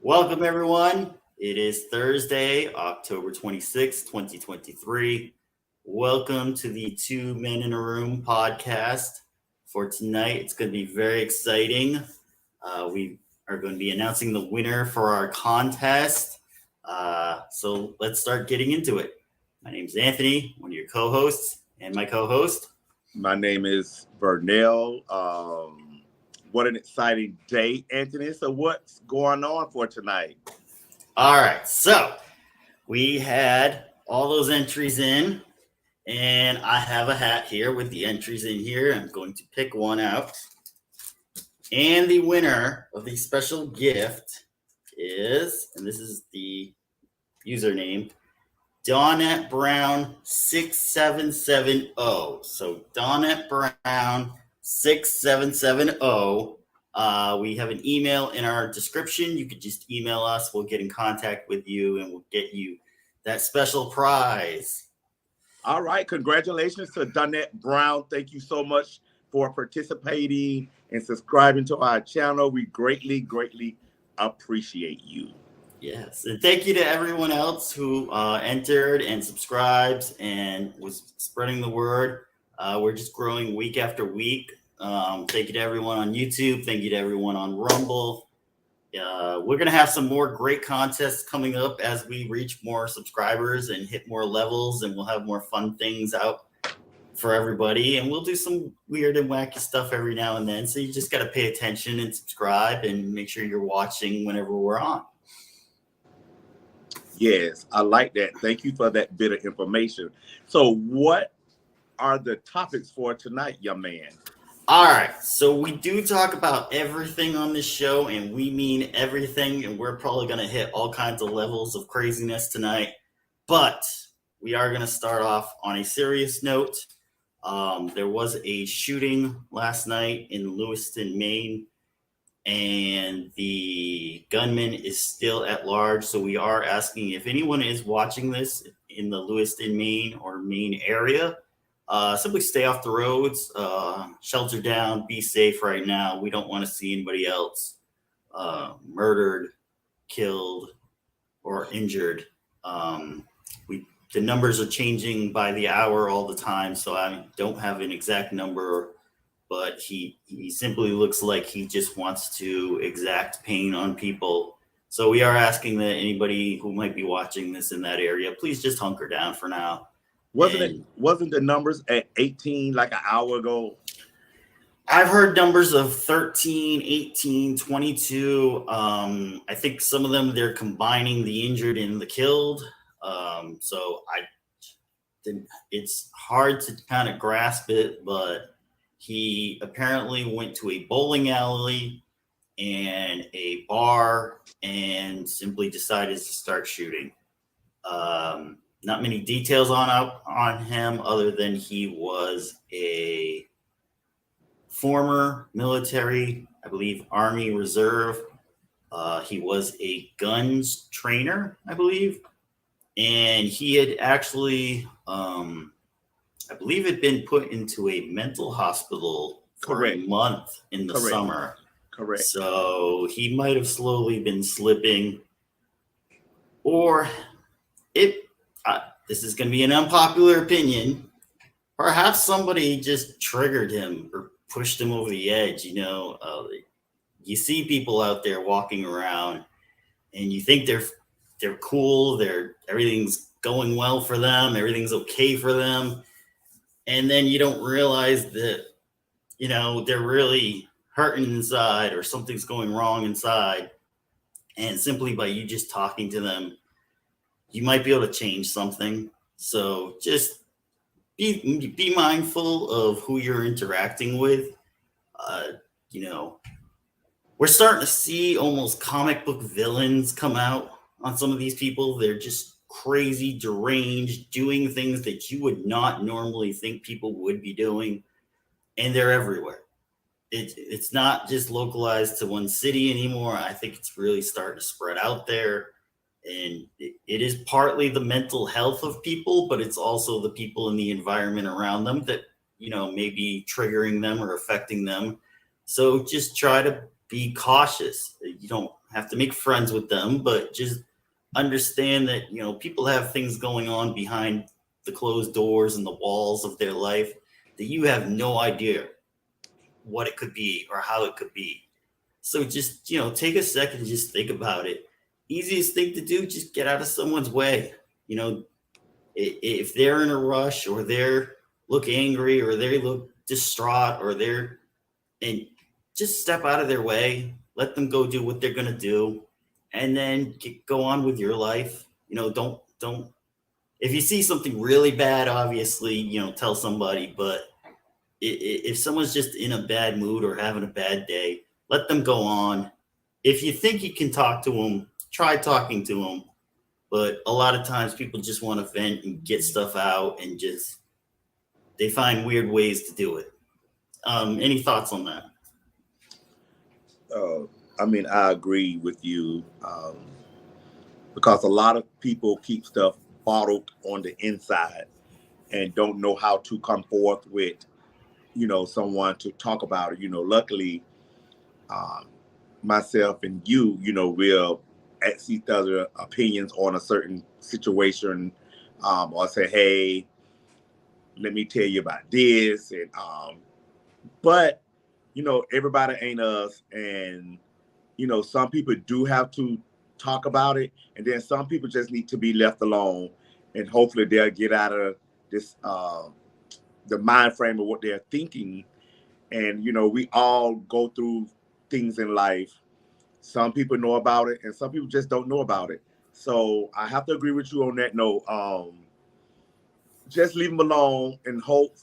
Welcome, everyone. It is Thursday, October 26th, 2023. Welcome to the Two Men in a Room podcast. For tonight, it's going to be very exciting. We are going to be announcing the winner for our contest. So let's start getting into it. My name is Anthony, one of your co-hosts, and my co-host. My name is Vernell. What an exciting day, Anthony. So what's going on for tonight? All right, so we had all those entries in, and I have a hat here with the entries in here. I'm going to pick one out. And the winner of the special gift is, and this is the username, Donette Brown 6770. So Donette Brown 6770. We have an email in our description. You could just email us. We'll get in contact with you and we'll get you that special prize. All right. Congratulations to Donette Brown. Thank you so much for participating and subscribing to our channel. We greatly appreciate you. Yes. And thank you to everyone else who entered and subscribes and was spreading the word. We're just growing week after week. Thank you to everyone on YouTube. Thank you to everyone on Rumble. We're going to have some more great contests coming up as we reach more subscribers and hit more levels, and we'll have more fun things out for everybody. And we'll do some weird and wacky stuff every now and then. So you just got to pay attention and subscribe and make sure you're watching whenever we're on. Yes, I like that. Thank you for that bit of information. So what are the topics for tonight, young man? All right, so we do talk about everything on this show, and we mean everything, and we're probably going to hit all kinds of levels of craziness tonight, but we are going to start off on a serious note. There was a shooting last night in Lewiston, Maine, and the gunman is still at large, so we are asking if anyone is watching this in the Lewiston, Maine or Maine area, simply stay off the roads, shelter down, be safe right now. We don't want to see anybody else murdered, killed, or injured. The numbers are changing by the hour all the time, so I don't have an exact number, but he simply looks like he just wants to exact pain on people. So we are asking that anybody who might be watching this in that area, please just hunker down for now. Wasn't the numbers at 18 like an hour ago? I've heard numbers of 13, 18, 22. I think some of them, they're combining the injured and the killed. It's hard to kind of grasp it, but he apparently went to a bowling alley and a bar and simply decided to start shooting. Not many details on him other than he was a former military, I believe, Army Reserve. He was a guns trainer, I believe. And he had actually, I believe, had been put into a mental hospital for a month in the summer. Correct. So he might have slowly been slipping. Or this is going to be an unpopular opinion. Perhaps somebody just triggered him or pushed him over the edge. You see people out there walking around, and you think they're cool. Everything's going well for them. Everything's okay for them, and then you don't realize that they're really hurting inside, or something's going wrong inside. And simply by you just talking to them, you might be able to change something. So just be mindful of who you're interacting with. We're starting to see almost comic book villains come out on some of these people. They're just crazy, deranged, doing things that you would not normally think people would be doing. And they're everywhere. It's not just localized to one city anymore. I think it's really starting to spread out there. And it is partly the mental health of people, but it's also the people in the environment around them that, may be triggering them or affecting them. So just try to be cautious. You don't have to make friends with them, but just understand that, people have things going on behind the closed doors and the walls of their life that you have no idea what it could be or how it could be. So just, take a second and just think about it. Easiest thing to do, just get out of someone's way. You know, if they're in a rush or they're look angry or they look distraught and just step out of their way, let them go do what they're going to do, and then go on with your life. Don't, if you see something really bad, obviously, tell somebody, but if someone's just in a bad mood or having a bad day, let them go on. If you think you can talk to them, try talking to them. But a lot of times people just want to vent and get stuff out and they find weird ways to do it. Any thoughts on that? I agree with you because a lot of people keep stuff bottled on the inside and don't know how to come forth with, someone to talk about it. Luckily, myself and you, we'll ask each other opinions on a certain situation, or say, hey, let me tell you about this. And but everybody ain't us, and some people do have to talk about it, and then some people just need to be left alone, and hopefully they'll get out of this the mind frame of what they're thinking. And we all go through things in life. Some people know about it and some people just don't know about it. So I have to agree with you on that note. Just leave them alone and hope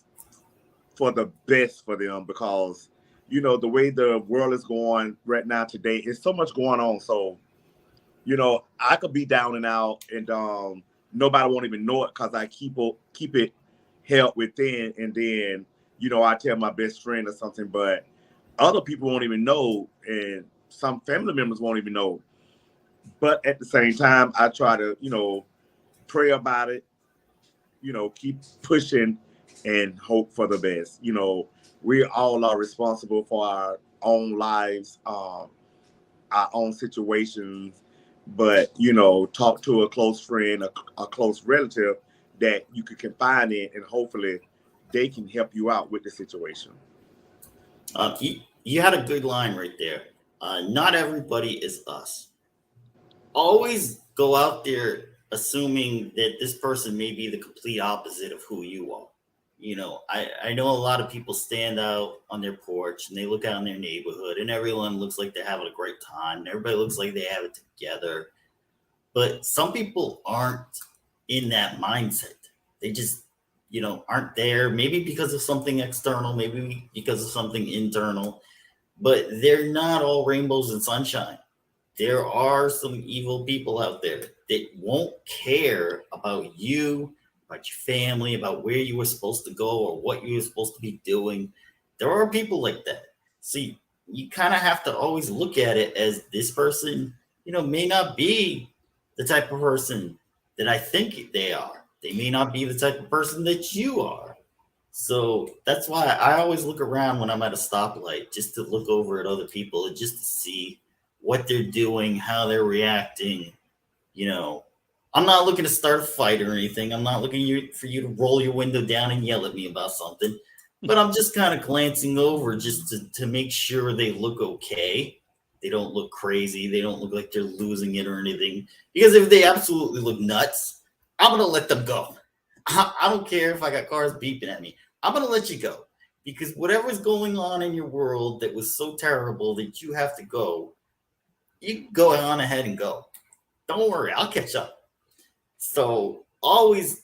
for the best for them, because the way the world is going right now today, it's so much going on. So I could be down and out, and nobody won't even know it because I keep it held within, and then I tell my best friend or something, but other people won't even know, and some family members won't even know. But at the same time, I try to pray about it, keep pushing and hope for the best. We all are responsible for our own lives, our own situations, but talk to a close friend, a close relative that you can confide in, and hopefully they can help you out with the situation. You had a good line right there. Not everybody is us. Always go out there assuming that this person may be the complete opposite of who you are. I know a lot of people stand out on their porch and they look out in their neighborhood and everyone looks like they're having a great time and everybody looks like they have it together. But some people aren't in that mindset. They just, aren't there, maybe because of something external, maybe because of something internal, but they're not all rainbows and sunshine. There are some evil people out there that won't care about you, about your family, about where you were supposed to go or what you were supposed to be doing. There are people like that. So you kind of have to always look at it as this person, may not be the type of person that I think they are. They may not be the type of person that you are. So that's why I always look around when I'm at a stoplight, just to look over at other people and just to see what they're doing, how they're reacting. I'm not looking to start a fight or anything. I'm not looking for you to roll your window down and yell at me about something. But I'm just kind of glancing over just to make sure they look okay. They don't look crazy. They don't look like they're losing it or anything. Because if they absolutely look nuts, I'm going to let them go. I don't care if I got cars beeping at me. I'm going to let you go. Because whatever's going on in your world that was so terrible that you have to go, you can go on ahead and go. Don't worry, I'll catch up. So always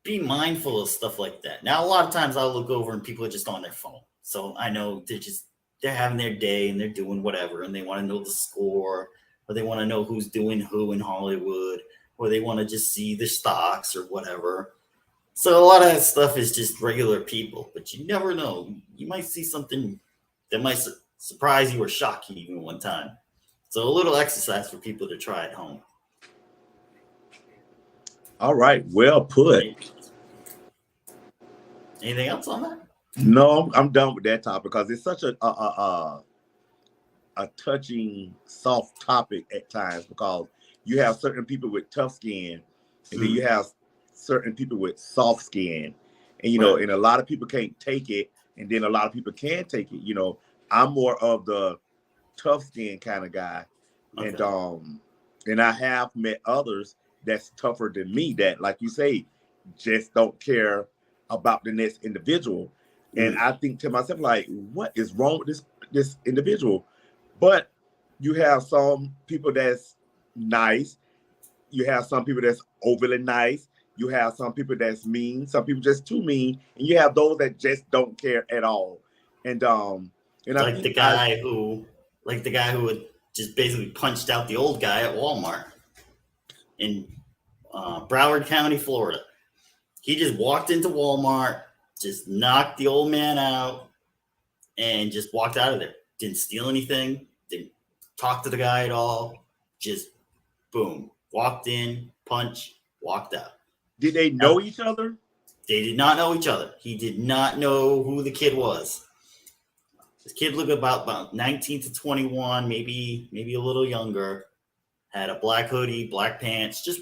be mindful of stuff like that. Now, a lot of times I'll look over and people are just on their phone. So I know they're having their day and they're doing whatever, and they want to know the score, or they want to know who's doing who in Hollywood, or they want to just see the stocks or whatever. So a lot of that stuff is just regular people, but you never know. You might see something that might surprise you or shock you even one time. So a little exercise for people to try at home. All right, well put. Anything else on that? No, I'm done with that topic because it's such a a touching, soft topic at times because you have certain people with tough skin, and then you have certain people with soft skin, and Right. and a lot of people can't take it, and then a lot of people can take it. I'm more of the tough skin kind of guy, and Okay. and I have met others that's tougher than me that, like you say, just don't care about the next individual. And I think to myself, like, what is wrong with this individual? But you have some people that's nice. You have some people that's overly nice. You have some people that's mean. Some people just too mean, and you have those that just don't care at all. And I Like think the guy who, had just basically punched out the old guy at Walmart in Broward County, Florida. He just walked into Walmart, just knocked the old man out, and just walked out of there. Didn't steal anything. Didn't talk to the guy at all. Just boom, walked in, punch, walked out. Did they know each other? They did not know each other. He did not know who the kid was. This kid looked about 19 to 21, maybe a little younger. Had a black hoodie, black pants. Just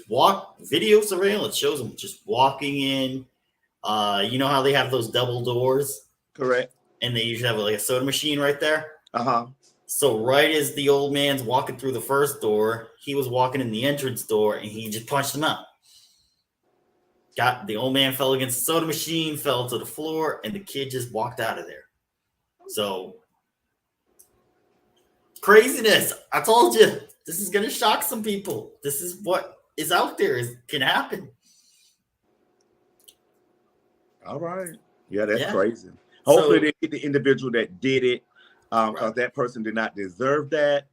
video surveillance shows him just walking in. You know how they have those double doors? Correct. And they usually have like a soda machine right there? Uh-huh. So right as the old man's walking through the first door, he was walking in the entrance door, and he just punched him out. The old man fell against the soda machine, fell to the floor, and the kid just walked out of there. So craziness. I told you, this is going to shock some people. This is what is out there. Can happen. All right. Yeah, that's crazy. Hopefully they get the individual that did it, because that person did not deserve that.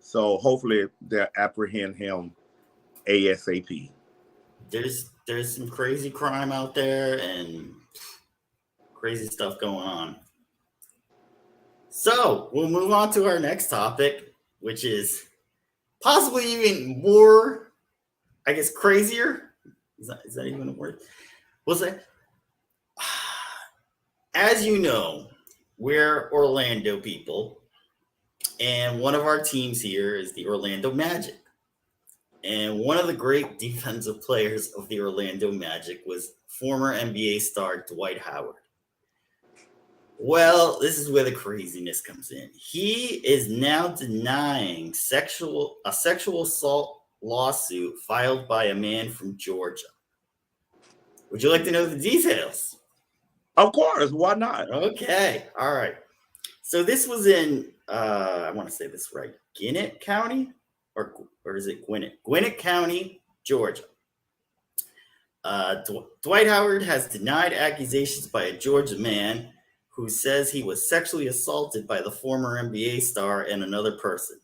So hopefully they'll apprehend him ASAP. There's some crazy crime out there and crazy stuff going on. So we'll move on to our next topic, which is possibly even more, I guess, crazier. Is that even a word? We'll say, as you know, we're Orlando people, and one of our teams here is the Orlando Magic. And one of the great defensive players of the Orlando Magic was former NBA star Dwight Howard. Well, this is where the craziness comes in. He is now denying a sexual assault lawsuit filed by a man from Georgia. Would you like to know the details? Of course, why not? Okay, all right. So this was in, I want to say this right, Gwinnett County? Or is it Gwinnett? Gwinnett County, Georgia. Dwight Howard has denied accusations by a Georgia man who says he was sexually assaulted by the former NBA star and another person.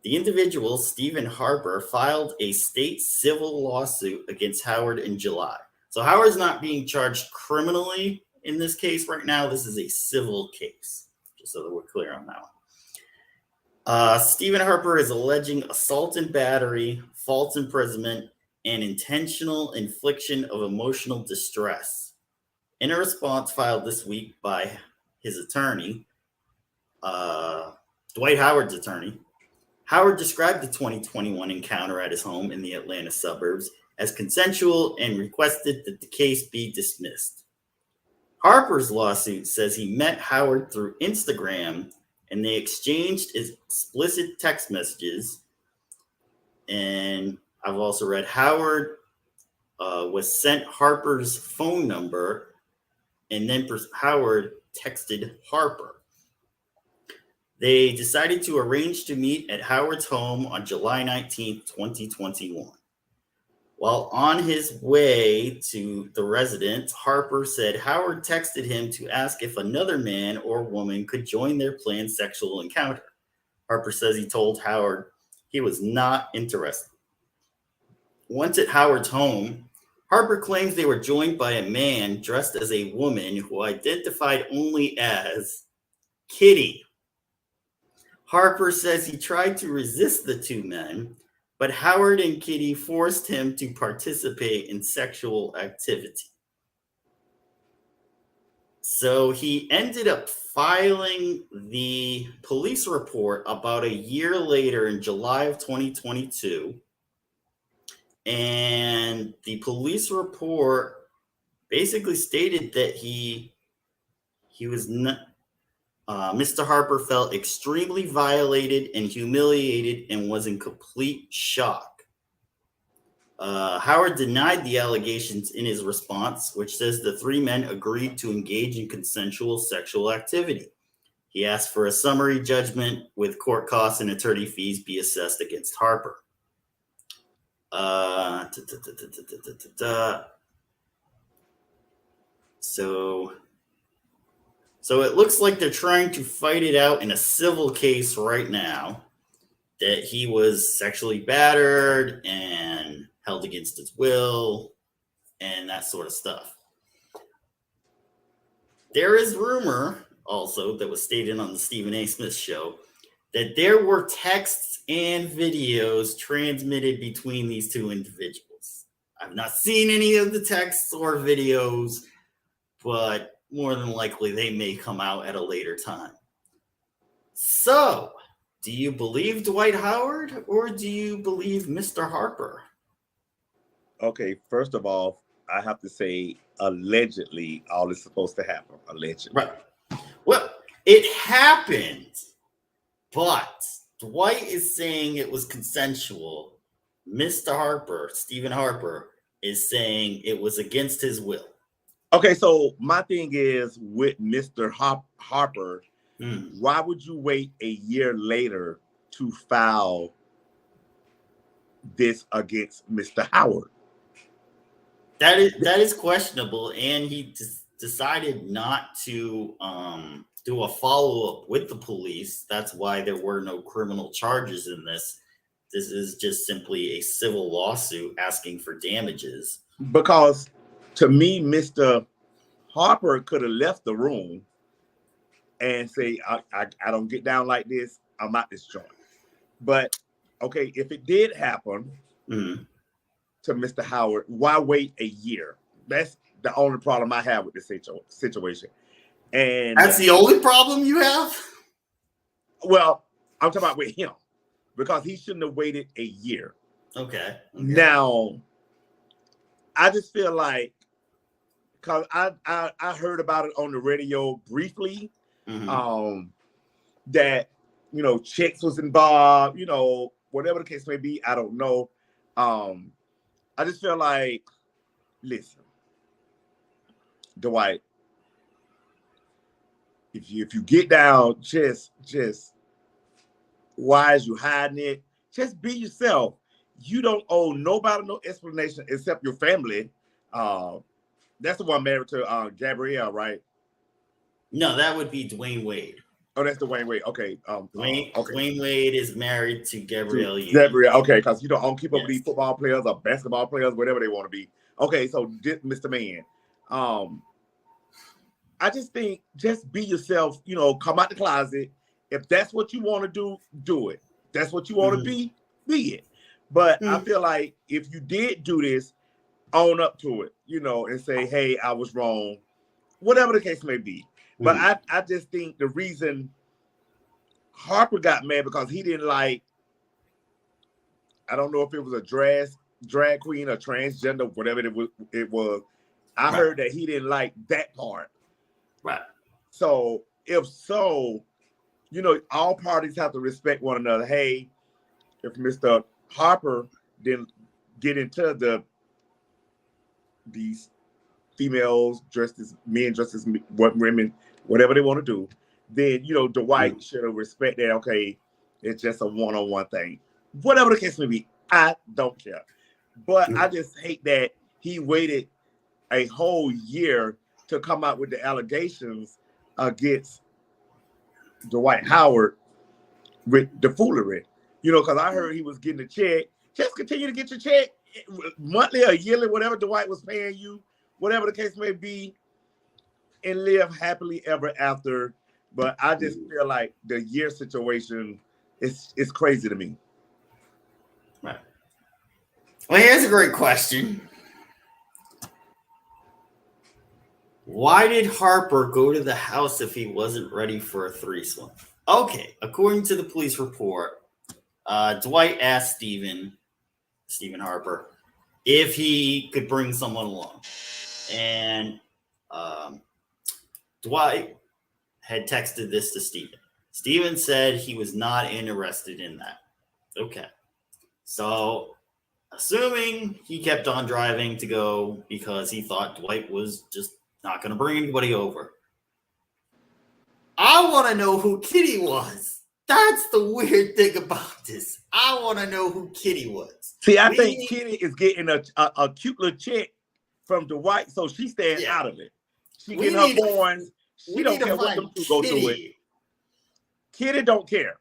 The individual, Stephen Harper, filed a state civil lawsuit against Howard in July. So Howard's not being charged criminally in this case right now. This is a civil case, just so that we're clear on that one. Stephen Harper is alleging assault and battery, false imprisonment, and intentional infliction of emotional distress. In a response filed this week by his attorney, Dwight Howard's attorney, Howard described the 2021 encounter at his home in the Atlanta suburbs as consensual and requested that the case be dismissed. Harper's lawsuit says he met Howard through Instagram and they exchanged explicit text messages. And I've also read Howard was sent Harper's phone number, and then Howard texted Harper. They decided to arrange to meet at Howard's home on July 19th, 2021. While on his way to the residence, Harper said Howard texted him to ask if another man or woman could join their planned sexual encounter. Harper says he told Howard he was not interested. Once at Howard's home, Harper claims they were joined by a man dressed as a woman who identified only as Kitty. Harper says he tried to resist the two men, but Howard and Kitty forced him to participate in sexual activity. So he ended up filing the police report about a year later in July of 2022. And the police report basically stated that he was not, Mr. Harper felt extremely violated and humiliated and was in complete shock. Howard denied the allegations in his response, which says the three men agreed to engage in consensual sexual activity. He asked for a summary judgment with court costs and attorney fees be assessed against Harper. So it looks like they're trying to fight it out in a civil case right now that he was sexually battered and held against his will and that sort of stuff. There is rumor also that was stated on the Stephen A. Smith show that there were texts and videos transmitted between these two individuals. I've not seen any of the texts or videos, but more than likely they may come out at a later time. So, do you believe Dwight Howard or do you believe Mr. Harper? Okay, first of all, I have to say, allegedly, all is supposed to happen. Allegedly. Right. Well, it happened, but Dwight is saying it was consensual. Mr. Harper, Stephen Harper, is saying it was against his will. Okay, so my thing is with Mr. Harper, why would you wait a year later to file this against Mr. Howard? That is questionable, and he decided not to do a follow-up with the police. That's why there were no criminal charges in this. This is just simply a civil lawsuit asking for damages. Because to me, Mr. Harper could have left the room and say, I don't get down like this. I'm out this joint. But, okay, if it did happen to Mr. Howard, why wait a year? That's the only problem I have with this situation. And that's the only problem you have? Well, I'm talking about with him. Because he shouldn't have waited a year. Okay. Now, I just feel like, because I heard about it on the radio briefly, that, chicks was involved, whatever the case may be, I don't know. I just feel like, listen, Dwight, if you get down, just why is you hiding it? Just be yourself. You don't owe nobody no explanation except your family. That's the one married to Gabrielle, right? No, that would be Dwayne Wade. Oh, that's Dwayne Wade. Okay. Dwayne Wade is married to Gabrielle. Gabrielle. Okay, because you don't keep up with these football players or basketball players, whatever they want to be. Okay, so Mr. Man, I just think just be yourself. Come out the closet. If that's what you want to do, do it. That's what you want to be it. But I feel like if you did do this, own up to it, and say, hey, I was wrong, whatever the case may be. But I just think the reason Harper got mad because he didn't like, I don't know if it was a drag queen or transgender, whatever it was. I heard that he didn't like that part. Right. So if so, all parties have to respect one another. Hey, if Mr. Harper didn't get into these females dressed as men, dressed as women, whatever they want to do, then Dwight should have respect that. Okay, it's just a one-on-one thing. Whatever the case may be, I don't care. But I just hate that he waited a whole year to come out with the allegations against Dwight Howard with the foolery, because I heard he was getting a check. Just continue to get your check monthly or yearly, whatever Dwight was paying you, whatever the case may be, and live happily ever after. But I just feel like the year situation is crazy to me. Right. Well, here's a great question. Why did Harper go to the house if he wasn't ready for a threesome? Okay, according to the police report, Dwight asked Stephen Harper, if he could bring someone along. And Dwight had texted this to Stephen. Stephen said he was not interested in that. Okay. So, assuming he kept on driving to go because he thought Dwight was just not going to bring anybody over. I want to know who Kitty was. That's the weird thing about this. I want to know who Kitty was. See, I think Kitty is getting a cute little check from Dwight, so she's staying out of it. She getting her coins. She don't care what them two go to it. Kitty don't care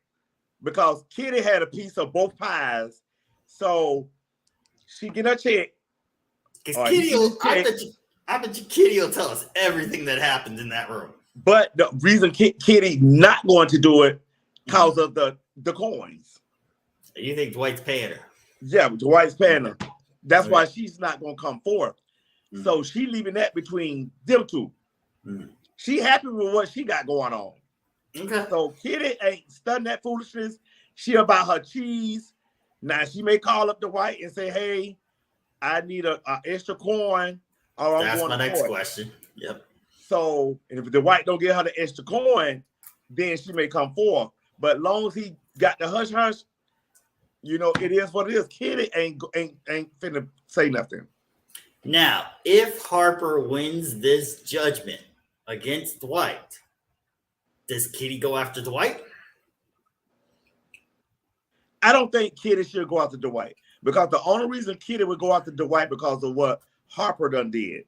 because Kitty had a piece of both pies, so she get her check. Because Kitty, I bet you Kitty will tell us everything that happened in that room. But the reason Kitty not going to do it because of the coins. You think Dwight's paying her? Yeah, Dwight's paying her. That's why she's not going to come forth. So she leaving that between them two. She happy with what she got going on. Okay. So Kitty ain't studying that foolishness. She about her cheese. Now she may call up Dwight and say, "Hey, I need a extra coin." Or that's my next question. Yep. So if Dwight don't get her the extra coin, then she may come forth. But long as he got the hush hush, you know, it is what it is. Kitty ain't finna say nothing. Now, if Harper wins this judgment against Dwight, does Kitty go after Dwight? I don't think Kitty should go after Dwight because the only reason Kitty would go after Dwight because of what Harper done did.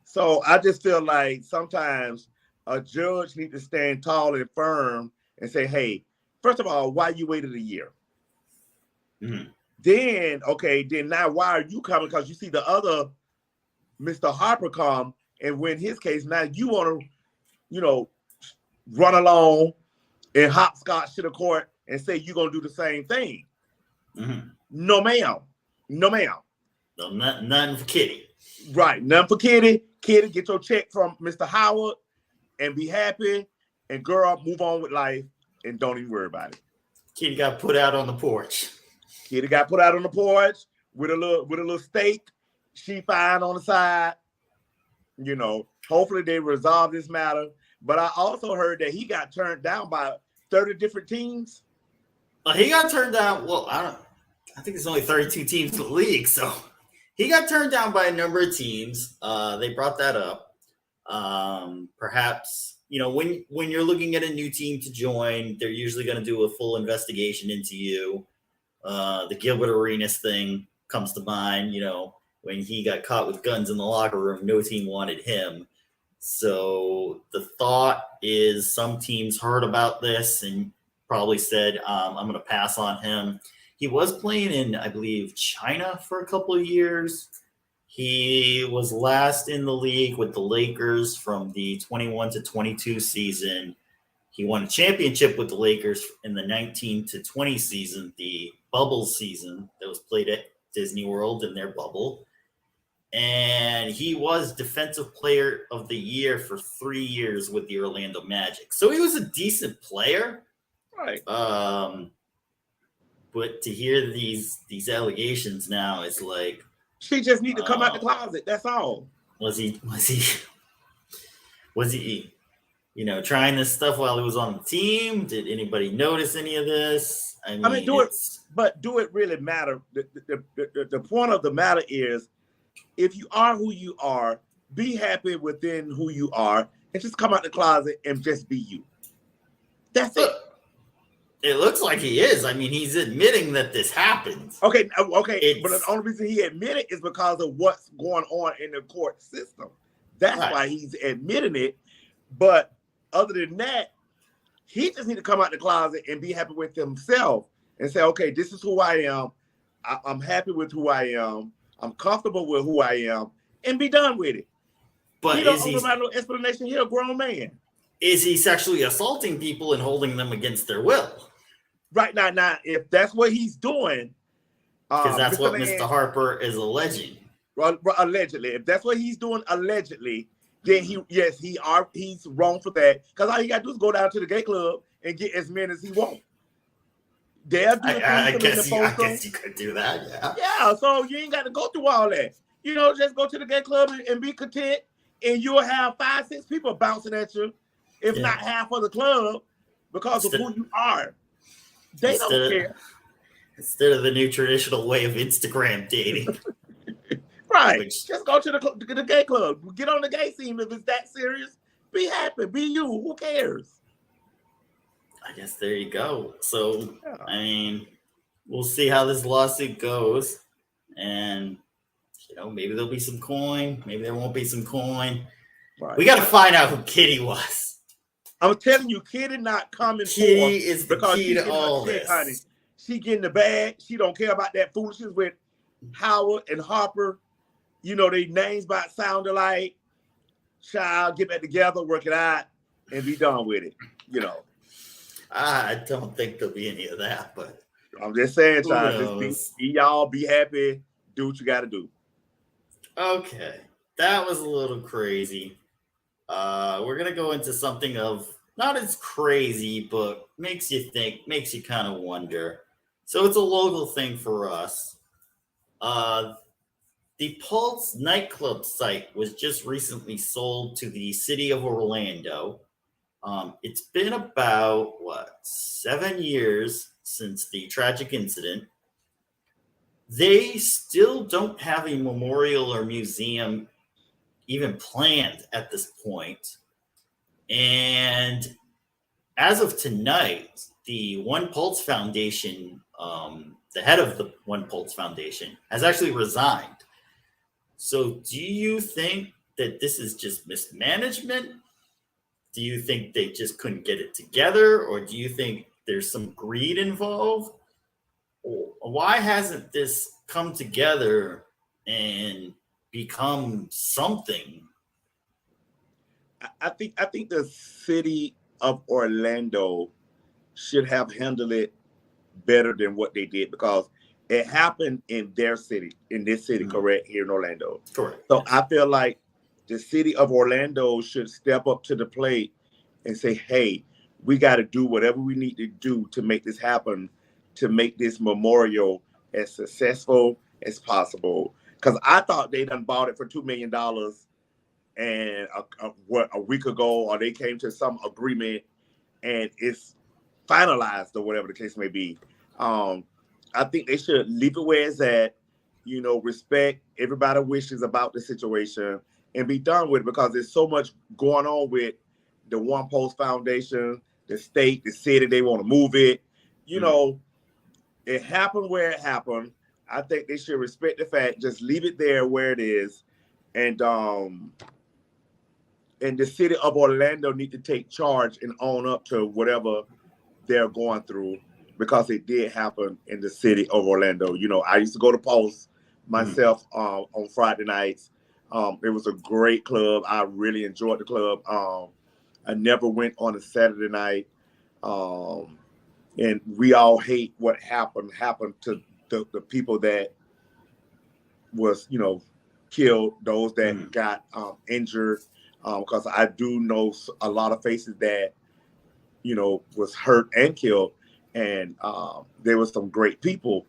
So I just feel like sometimes a judge needs to stand tall and firm and say, "Hey, first of all, why you waited a year? Then, okay, then now why are you coming? Because you see the other Mr. Harper come and win his case. Now you want to, you know, run along and hopscotch to the court and say you're going to do the same thing. No, ma'am. No, ma'am. No, nothing for Kitty. Right. Nothing for Kitty. Kitty, get your check from Mr. Howard and be happy. And girl, move on with life and don't even worry about it. Kitty got put out on the porch. Kitty got put out on the porch with a little steak. She fine on the side. You know, hopefully they resolve this matter. But I also heard that he got turned down by 30 different teams. He got turned down. Well, I think there's only 32 teams in the league, so he got turned down by a number of teams. They brought that up. Perhaps, you know, when you're looking at a new team to join, they're usually going to do a full investigation into you. The Gilbert Arenas thing comes to mind. You know, when he got caught with guns in the locker room, no team wanted him. So the thought is some teams heard about this and probably said, I'm going to pass on him. He was playing in, I believe, China for a couple of years. He was last in the league with the Lakers from the 21 to 22 season. He won a championship with the Lakers in the 19 to 20 season, the bubble season that was played at Disney World in their bubble. And he was Defensive Player of the Year for 3 years with the Orlando Magic. So he was a decent player. Right. But to hear these allegations now, it's like she just need to come out the closet. That's all. Was he, you know, trying this stuff while he was on the team? Did anybody notice any of this? I mean do it really matter? The point of the matter is, if you are who you are, be happy within who you are, and just come out the closet and just be you. That's it. It looks like he is. I mean, he's admitting that this happens. Okay. But the only reason he admitted is because of what's going on in the court system. That's why he's admitting it. But other than that, he just need to come out the closet and be happy with himself and say, okay, this is who I am. I'm happy with who I am. I'm comfortable with who I am, and be done with it. But he don't provide no explanation. He's a grown man. Is he sexually assaulting people and holding them against their will? Right now, if that's what he's doing, because that's what Mr. Harper is alleging. Allegedly. If that's what he's doing allegedly, then he's wrong for that. Because all he got to do is go down to the gay club and get as many as he wants. They'll do the threesome and the I foursome. guess you could do that, yeah. Yeah, so you ain't got to go through all that. Just go to the gay club and be content, and you'll have 5, 6 people bouncing at you, if not half of the club, because of who you are. They don't care. Instead of the new traditional way of Instagram dating. Right. Just go to the gay club. Get on the gay scene if it's that serious. Be happy. Be you. Who cares? I guess there you go. So, I mean, we'll see how this lawsuit goes. And, maybe there'll be some coin. Maybe there won't be some coin. Right. We got to find out who Kitty was. I'm telling you, Kitty not coming Kitty is the key to all this. Honey. She getting the bag. She don't care about that foolishness with Howard and Harper. Their names about sound alike. Child, get back together, work it out, and be done with it. I don't think there'll be any of that, but I'm just saying, child, just be y'all, be happy, do what you got to do. Okay, that was a little crazy. We're gonna go into something of not as crazy, but makes you think, makes you kind of wonder. So it's a local thing for us. The Pulse nightclub site was just recently sold to the city of Orlando. It's been about, 7 years since the tragic incident. They still don't have a memorial or museum even planned at this point. And as of tonight, the One Pulse Foundation, the head of the One Pulse Foundation, has actually resigned. So do you think that this is just mismanagement? Do you think they just couldn't get it together? Or do you think there's some greed involved? Why hasn't this come together and become something? I think the city of Orlando should have handled it better than what they did, because it happened in this city, correct, here in Orlando. Correct. So I feel like the city of Orlando should step up to the plate and say, hey, we got to do whatever we need to do to make this happen, to make this memorial as successful as possible. Because I thought they done bought it for $2 million and a week ago, or they came to some agreement and it's finalized or whatever the case may be. I think they should leave it where it's at, respect everybody's wishes about the situation and be done with it, because there's so much going on with the One Pulse Foundation, the state, the city. They want to move it. It happened where it happened. I think they should respect the fact, just leave it there where it is. And the city of Orlando need to take charge and own up to whatever they're going through, because it did happen in the city of Orlando. I used to go to Pulse myself on Friday nights. It was a great club. I really enjoyed the club. I never went on a Saturday night. And we all hate what happened to the people that was, killed, those that got injured. Because I do know a lot of faces that, was hurt and killed. And there were some great people.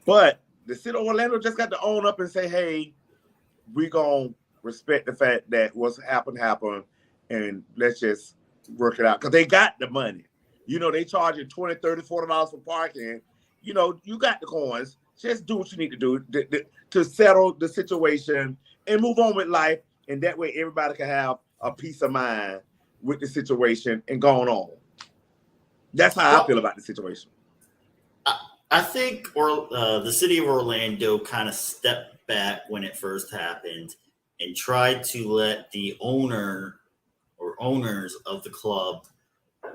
But the city of Orlando just got to own up and say, hey, we're going to respect the fact that what's happened, and let's just work it out. Because they got the money. They charging $20, $30, $40 for parking. You got the coins. Just do what you need to do to settle the situation and move on with life. And that way everybody can have a peace of mind with the situation and going on. That's how I feel about the situation. I think the city of Orlando kind of stepped back when it first happened and tried to let the owner or owners of the club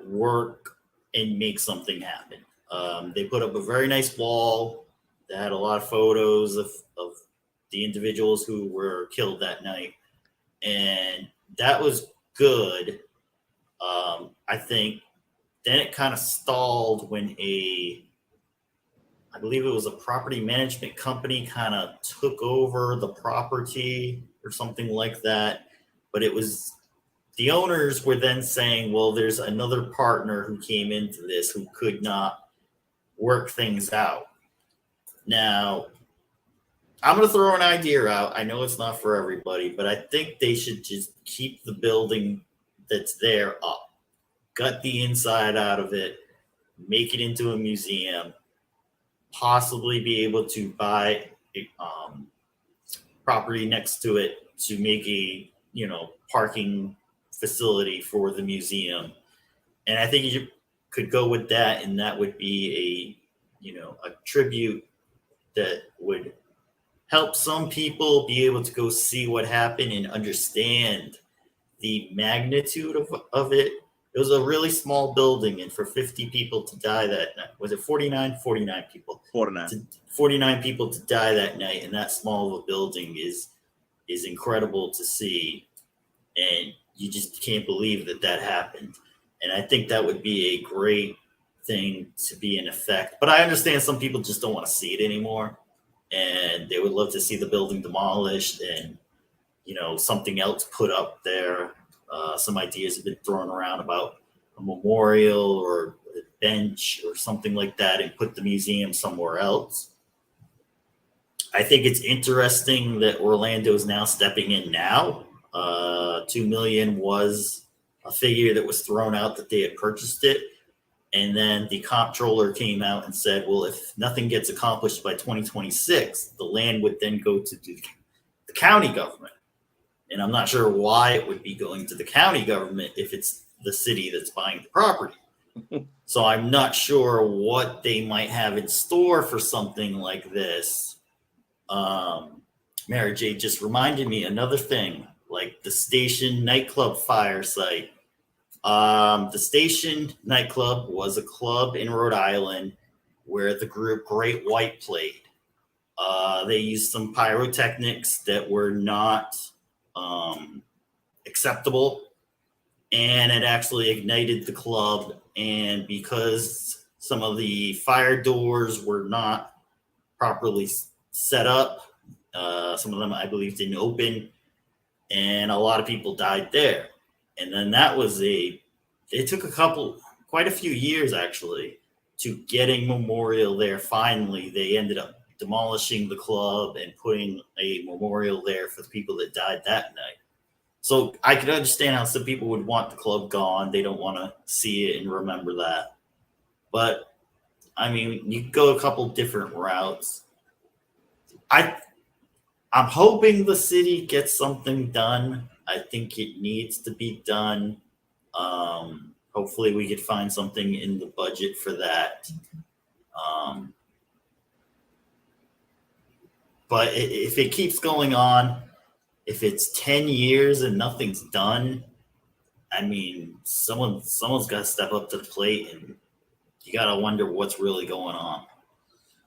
work and make something happen. They put up a very nice wall that had a lot of photos of the individuals who were killed that night. And that was good. I think then it kind of stalled when a I believe it was a property management company kind of took over the property or something like that. But it was the owners were then saying, well, there's another partner who came into this who could not work things out. Now, I'm going to throw an idea out. I know it's not for everybody, but I think they should just keep the building that's there up, gut the inside out of it, make it into a museum, possibly be able to buy property next to it to make a parking facility for the museum. And I think you could go with that, and that would be a tribute that would help some people be able to go see what happened and understand the magnitude of it. It was a really small building, and for 50 people to die that night, was it 49? 49 people. 49. 49 people to die that night in that small of a building is incredible to see, and you just can't believe that happened. And I think that would be a great thing to be in effect. But I understand some people just don't want to see it anymore, and they would love to see the building demolished and something else put up there. Some ideas have been thrown around about a memorial or a bench or something like that, and put the museum somewhere else. I think it's interesting that Orlando is now stepping in now. $2 million was a figure that was thrown out that they had purchased it. And then the comptroller came out and said, well, if nothing gets accomplished by 2026, the land would then go to the county government. And I'm not sure why it would be going to the county government if it's the city that's buying the property. So I'm not sure what they might have in store for something like this. Mary J just reminded me another thing, like the Station nightclub fire site. The Station nightclub was a club in Rhode Island where the group Great White played. They used some pyrotechnics that were not acceptable, and it actually ignited the club. And because some of the fire doors were not properly set up, some of them I believe didn't open, and a lot of people died there. And then it took quite a few years actually to getting memorial there. Finally, they ended up demolishing the club and putting a memorial there for the people that died that night. So I could understand how some people would want the club gone. They don't want to see it and remember that. But I mean, you go a couple different routes. I'm hoping the city gets something done. I think it needs to be done. Hopefully we could find something in the budget for that. But if it keeps going on, if it's 10 years and nothing's done, I mean, someone's got to step up to the plate, and you got to wonder what's really going on.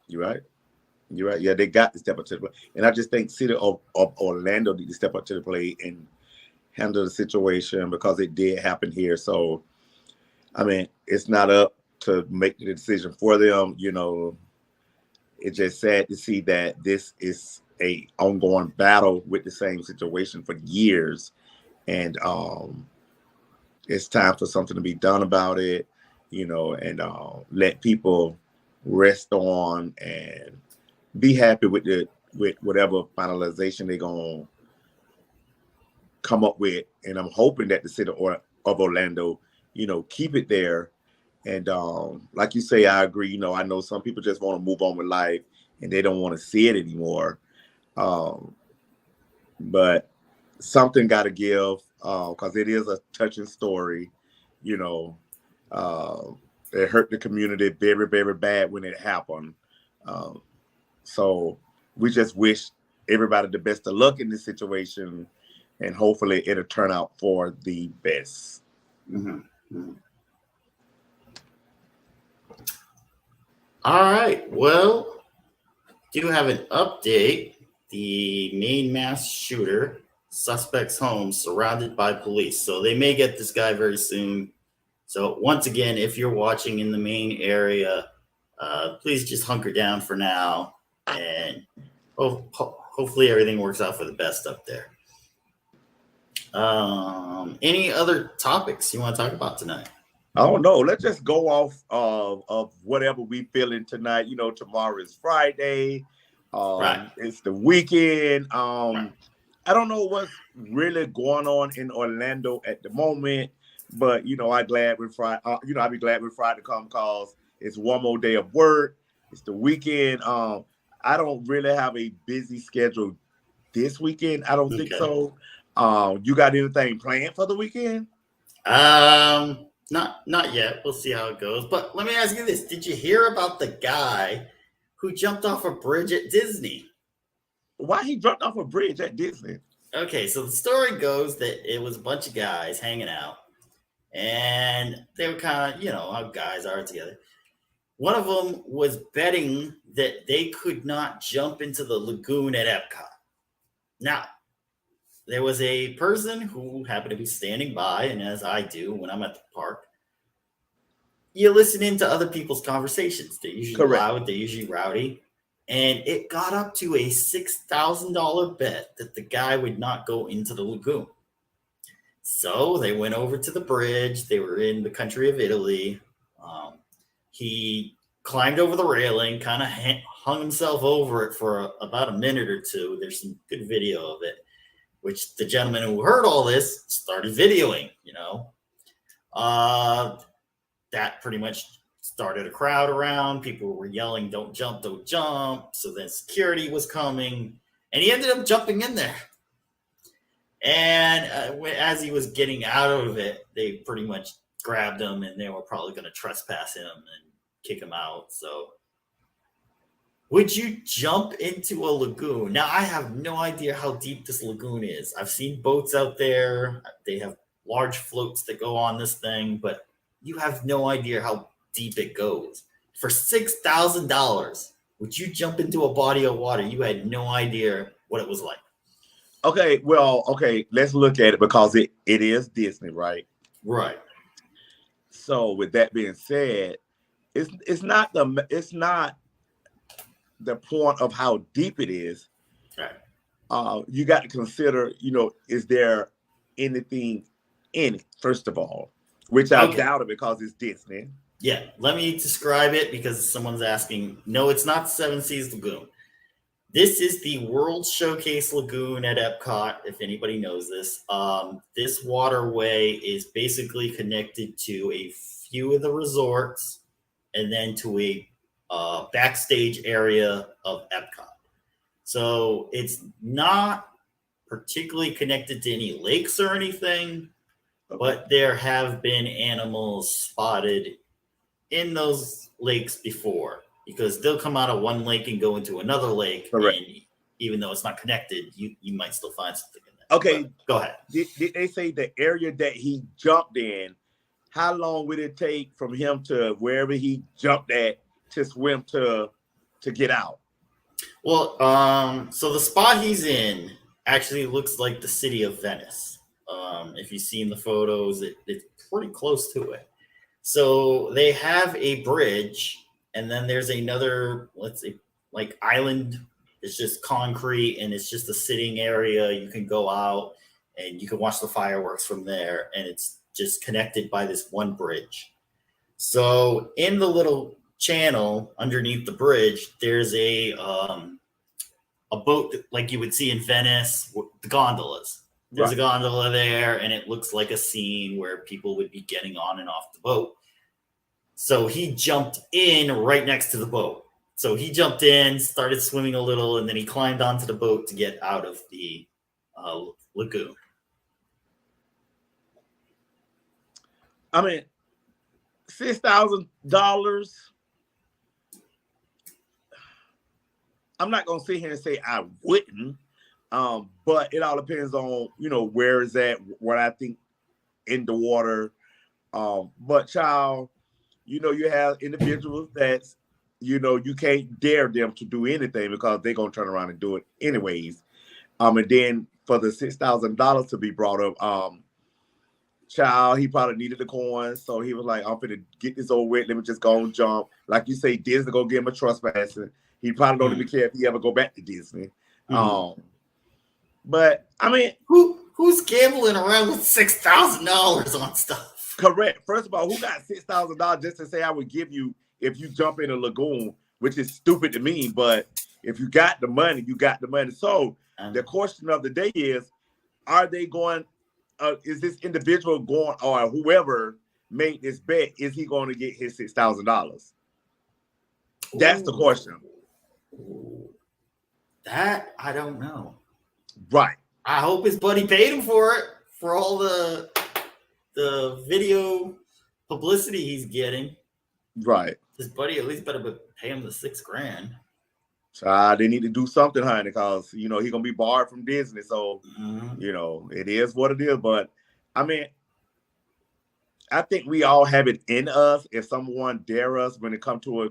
You're right. You're right. Yeah, they got to step up to the plate. And I just think City of Orlando need to step up to the plate and handle the situation, because it did happen here. So, I mean, it's not up to make the decision for them. It's just sad to see that this is a ongoing battle with the same situation for years. And it's time for something to be done about it, and let people rest on and be happy with whatever finalization they're going to come up with. And I'm hoping that the city of Orlando, keep it there. And like you say, I agree. I know some people just want to move on with life and they don't want to see it anymore. But something got to give, because it is a touching story. It hurt the community very, very bad when it happened. So we just wish everybody the best of luck in this situation, and hopefully it'll turn out for the best. Mm-hmm. Mm-hmm. All right. Well, do have an update. The main mass shooter, suspect's home surrounded by police. So they may get this guy very soon. So once again, if you're watching in the main area, please just hunker down for now, and hopefully everything works out for the best up there. Any other topics you want to talk about tonight? I don't know. Let's just go off of whatever we feeling tonight. Tomorrow is Friday. Right. It's the weekend. Right. I don't know what's really going on in Orlando at the moment, but I'm glad when Friday. I'll be glad when Friday comes because it's one more day of work. It's the weekend. I don't really have a busy schedule this weekend. I don't think so. You got anything planned for the weekend? Not yet. We'll see how it goes. But let me ask you this: did you hear about the guy who jumped off a bridge at Disney? Why he jumped off a bridge at Disney? Okay, so the story goes that it was a bunch of guys hanging out, and they were kind of, how guys are together. One of them was betting that they could not jump into the lagoon at Epcot. Now, there was a person who happened to be standing by, and as I do when I'm at the park, you listen into other people's conversations. They're usually loud, they're usually rowdy. And it got up to a $6,000 bet that the guy would not go into the lagoon. So they went over to the bridge. They were in the country of Italy. He climbed over the railing, kind of hung himself over it for about a minute or two. There's some good video of it, which the gentleman who heard all this started videoing, that pretty much started a crowd around. People were yelling, don't jump, don't jump. So then security was coming, and he ended up jumping in there. And as he was getting out of it, they pretty much grabbed him, and they were probably going to trespass him and kick him out. So would you jump into a lagoon? Now, I have no idea how deep this lagoon is. I've seen boats out there. They have large floats that go on this thing, but you have no idea how deep it goes. For $6,000, would you jump into a body of water you had no idea what it was like? Okay, let's look at it because it is Disney, right? Right. So with that being said, it's not the point of how deep it is. Right. You got to consider, is there anything in it, first of all, which I doubt it because it's Disney. Yeah, let me describe it because someone's asking. No, it's not Seven Seas Lagoon. This is the World Showcase Lagoon at Epcot, if anybody knows this. This waterway is basically connected to a few of the resorts and then to a backstage area of Epcot. So it's not particularly connected to any lakes or anything, but there have been animals spotted in those lakes before, because they'll come out of one lake and go into another lake. Correct. And even though it's not connected, you might still find something in there. Okay, but go ahead. Did they say the area that he jumped in, how long would it take from him to wherever he jumped at to swim to get out? Well, so the spot he's in actually looks like the city of Venice. If you've seen the photos, it's pretty close to it. So they have a bridge, and then there's another, let's say, like island. It's just concrete, and it's just a sitting area. You can go out, and you can watch the fireworks from there, and it's just connected by this one bridge. So in the little channel underneath the bridge, there's a boat like you would see in Venice, the gondolas. There's a gondola there, and it looks like a scene where people would be getting on and off the boat. So he jumped in right next to the boat. So he jumped in, started swimming a little, and then he climbed onto the boat to get out of the lagoon. I mean, $6,000. I'm not gonna sit here and say I wouldn't, but it all depends on where is that, what I think in the water. But child, you have individuals that's you can't dare them to do anything because they're gonna turn around and do it anyways. And then for the $6,000 to be brought up, Child, he probably needed the coins, so he was like, "I'm finna get this over with. Let me just go and jump." Like you say, Disney go give him a trespassing. He probably don't even care if he ever go back to Disney. But I mean, who's gambling around with $6,000 on stuff? Correct. First of all, who got $6,000 just to say I would give you if you jump in a lagoon, which is stupid to me. But if you got the money, you got the money. So the question of the day is, are they going? Is this individual going, or whoever made this bet, is he going to get his $6,000? That's the question. That I don't know. Right. I hope his buddy paid him for it, for all the video publicity he's getting. Right. His buddy at least better pay him the $6,000. They need to do something, honey, because he's gonna be barred from Disney. So it is what it is. But I mean, I think we all have it in us if someone dare us when it comes to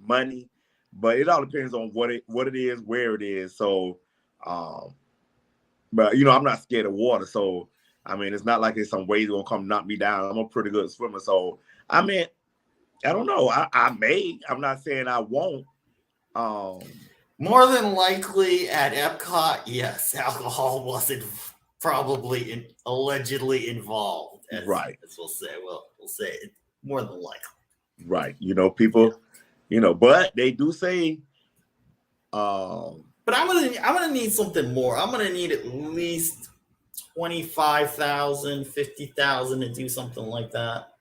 money. But it all depends on what it is, where it is. So, but I'm not scared of water. So I mean, it's not like it's some waves gonna come knock me down. I'm a pretty good swimmer. So I mean, I don't know. I may. I'm not saying I won't. More than likely at Epcot, yes, alcohol wasn't probably allegedly involved. As we'll say. Well, we'll say it more than likely. Right. People. But they do say. But I'm gonna need something more. I'm gonna need at least 25,000, 50,000 to do something like that.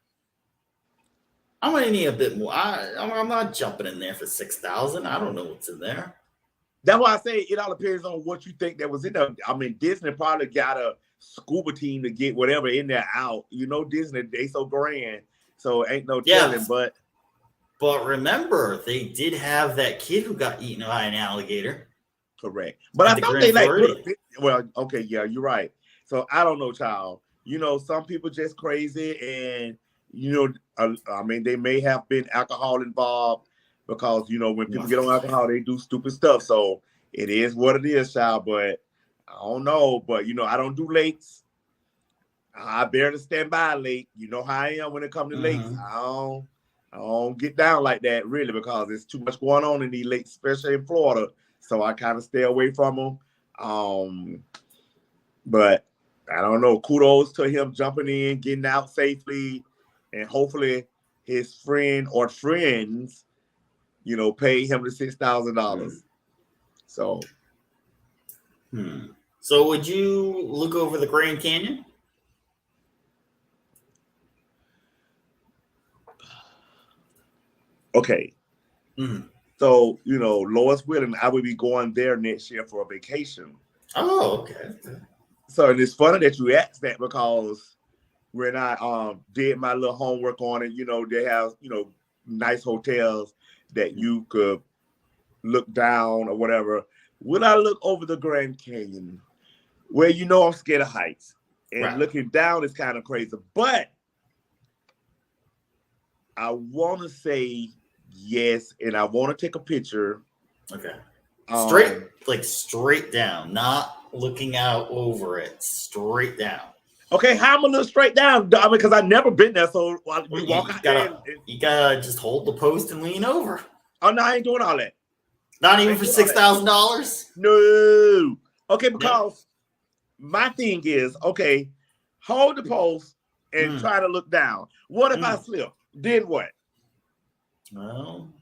I'm gonna need a bit more. I'm not jumping in there for 6,000. I don't know what's in there. That's why I say it all depends on what you think that was in there. I mean, Disney probably got a scuba team to get whatever in there out. Disney, they so grand, so ain't no telling. But remember, they did have that kid who got eaten by an alligator. Correct. But I thought they well, okay, yeah, you're right. So I don't know, child. Some people just crazy, and I mean, they may have been alcohol involved because, when people get on alcohol, they do stupid stuff. So it is what it is, child. But I don't know. But, I don't do lates. I barely stand by late. You know how I am when it comes to lates. I don't get down like that, really, because there's too much going on in these lates, especially in Florida. So I kind of stay away from them. But I don't know. Kudos to him jumping in, getting out safely. And hopefully his friend or friends, pay him the $6,000. So. So would you look over the Grand Canyon? Okay. So, Lois willing, I will be going there next year for a vacation. Oh, okay. So, and it's funny that you asked that because when I did my little homework on it, they have, nice hotels that you could look down or whatever. Will I look over the Grand Canyon? Well, I'm scared of heights. And looking down is kind of crazy. But I want to say yes, and I want to take a picture. Okay. Straight down, not looking out over it. Straight down. Okay, how am I look straight down? I mean, because I've never been there, so we walk out there. You gotta just hold the post and lean over. Oh no, I ain't doing all that. Not even for $6,000? No. Okay, because my thing is, okay, hold the post and try to look down. What if I slip? Then what? Well,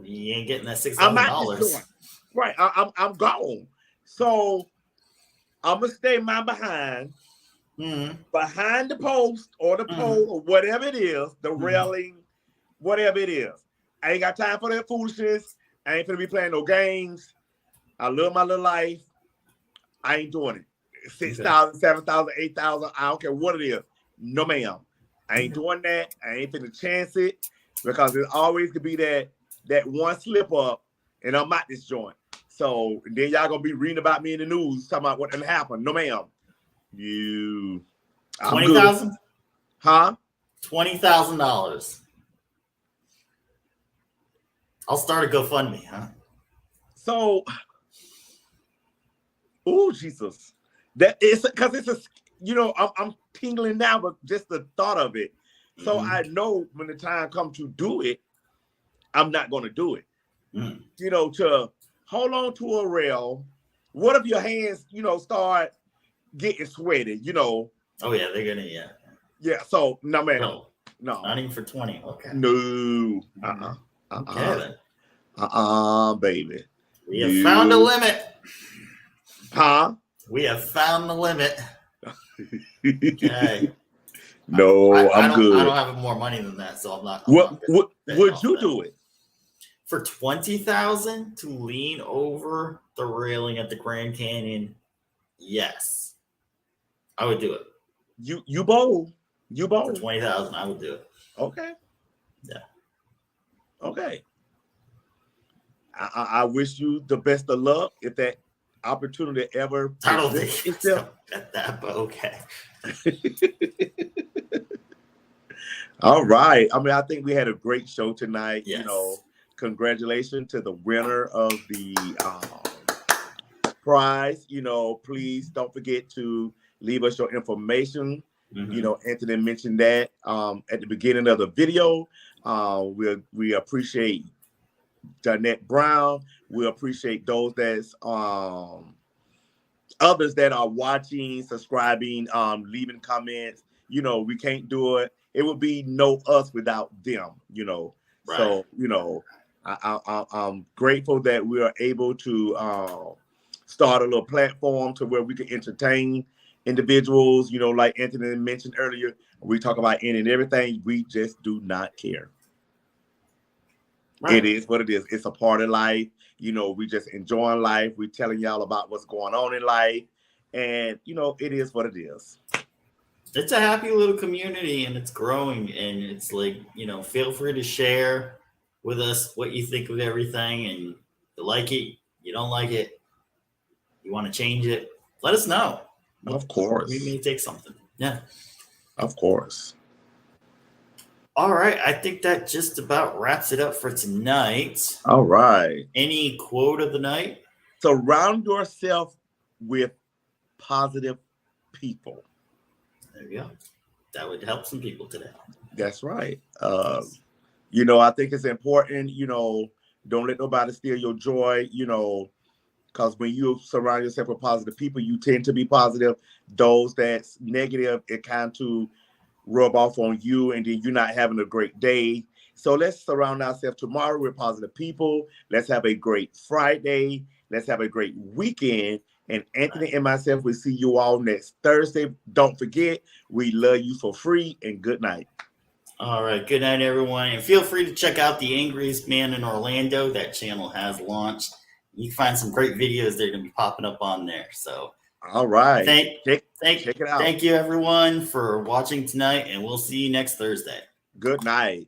you ain't getting that $6,000. Right, I'm gone. So I'm gonna stay my behind the post or the pole or whatever it is, the railing, whatever it is. I ain't got time for that foolishness. I ain't gonna be playing no games. I live my little life. I ain't doing it. 6,000, 7,000, 8,000. I don't care what it is. No, ma'am. I ain't doing that. I ain't finna chance it because there's always could be that one slip up and I'm at this joint. So then y'all gonna be reading about me in the news talking about what done happened. No, ma'am. 20,000? Huh? $20,000. I'll start a GoFundMe, huh? So, oh Jesus, that is because you know, I'm tingling now, but just the thought of it. So Mhm. I know when the time comes to do it, I'm not going to do it. Mm. You know, to hold on to a rail. What if your hands, you know, start getting sweaty? You know. Oh yeah, they're gonna Yeah. So no, ma'am. No, No. not even for 20. Okay. No. Okay then. Baby. We have found a No. limit. Huh? We have found the limit. Okay. No, I'm I good. don't have more money than that, so I'm not What gonna bet would off you that. do it? For 20,000 to lean over the railing at the Grand Canyon? Yes, I would do it. You bold. You For bold. 20,000, I would do it. Okay. Yeah. Okay. I wish you the best of luck if that opportunity ever I don't presents think itself. at that, but okay. All right. I mean, I think we had a great show tonight. Yes. You know, congratulations to the winner of the prize. You know, please don't forget to leave us your information. Mhm. You know, Anthony mentioned that at the beginning of the video. We appreciate Danette Brown. We appreciate those that's others that are watching, subscribing, leaving comments. You know, we can't do it. It would be no us without them. You know, Right. so you know, I'm grateful that we are able to start a little platform to where we can entertain individuals. You know, like Anthony mentioned earlier, we talk about any and everything. We just do not care. Right. It is what it is. It's a part of life. You know, we just enjoying life. We telling y'all about what's going on in life. And, you know, it is what it is. It's a happy little community and it's growing. And it's like, feel free to share with us what you think of everything. And you like it, you don't like it, you want to change it, let us know. Of course. We may take something. Yeah. Of course. All right. I think that just about wraps it up for tonight. All right. Any quote of the night? Surround yourself with positive people. There you go. That would help some people today. That's right. You know, I think it's important, don't let nobody steal your joy, because when you surround yourself with positive people, you tend to be positive. Those that's negative, it kind of rub off on you, and then you're not having a great day. So let's surround ourselves tomorrow with positive people. Let's have a great Friday. Let's have a great weekend. And Anthony and myself will see you all next Thursday. Don't forget, we love you for free, and good night. All right. Good night, everyone. And feel free to check out the Angriest Man in Orlando. That channel has launched. You can find some great videos that are going to be popping up on there. So, all right. Check it out. Thank you, everyone, for watching tonight, and we'll see you next Thursday. Good night.